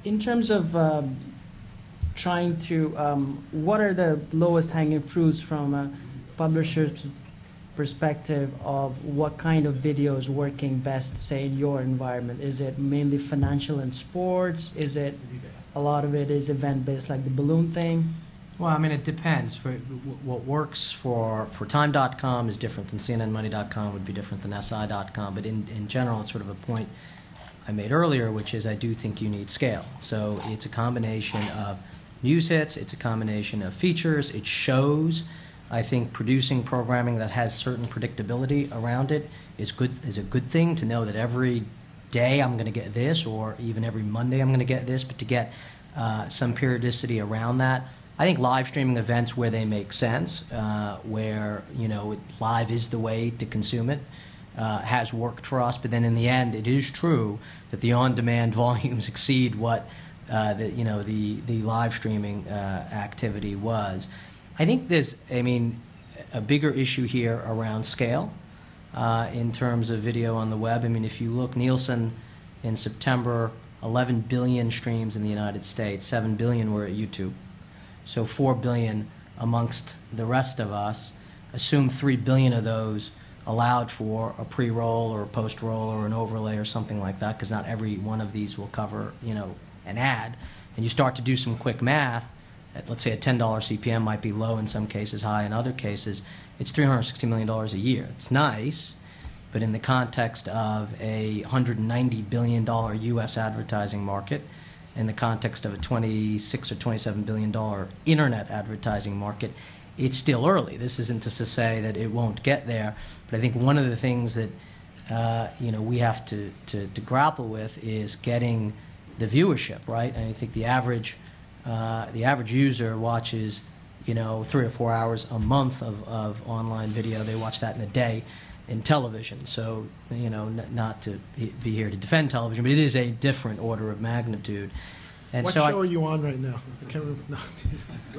in terms of trying to, what are the lowest hanging fruits from a publisher's perspective of what kind of video is working best, say, in your environment? Is it mainly financial and sports? Is it a lot of it is event-based, like the balloon thing? Well, I mean, it depends. What works for Time.com is different than CNNMoney.com, would be different than SI.com. But in general, it's sort of a point I made earlier, which is I do think you need scale. So it's a combination of news hits, it's a combination of features, it shows. I think producing programming that has certain predictability around it is a good thing, to know that every day I'm going to get this, or even every Monday I'm going to get this, but to get some periodicity around that. I think live streaming events where they make sense, where live is the way to consume it, has worked for us. But then in the end, it is true that the on-demand volumes exceed what the live streaming activity was. I think there's, a bigger issue here around scale in terms of video on the web. If you look, Nielsen in September, 11 billion streams in the United States, 7 billion were at YouTube. So 4 billion amongst the rest of us. Assume 3 billion of those allowed for a pre-roll or a post-roll or an overlay or something like that, because not every one of these will cover, an ad. And you start to do some quick math. Let's say a $10 CPM might be low in some cases, high in other cases. It's $360 million a year. It's nice, but in the context of a $190 billion U.S. advertising market, in the context of a $26 or $27 billion internet advertising market, it's still early. This isn't to say that it won't get there, but I think one of the things that we have to grapple with is getting the viewership right. And I think the average user watches 3 or 4 hours a month of online video. They watch that in a day in television. So not to be here to defend television, but it is a different order of magnitude. And what so show are you on right now?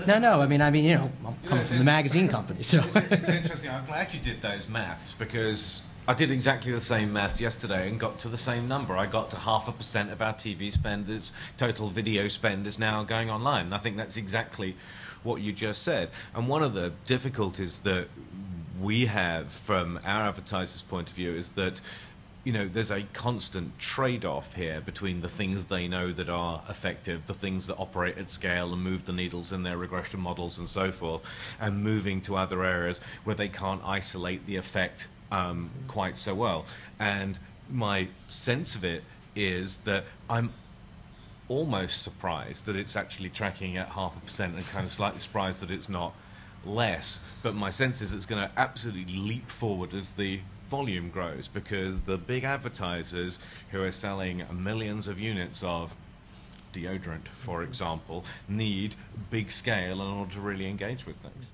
No. I'm coming from the magazine company. So it's interesting. I'm glad you did those maths, because I did exactly the same maths yesterday and got to the same number. I got to 0.5% of our TV spend, total video spend is now going online. And I think that's exactly what you just said. And one of the difficulties that we have from our advertisers' point of view is that there's a constant trade-off here between the things they know that are effective, the things that operate at scale and move the needles in their regression models and so forth, and moving to other areas where they can't isolate the effect quite so well. And my sense of it is that I'm almost surprised that it's actually tracking at 0.5%, and kind of slightly surprised that it's not less. But my sense is it's going to absolutely leap forward as the volume grows, because the big advertisers who are selling millions of units of deodorant, for example, need big scale in order to really engage with things.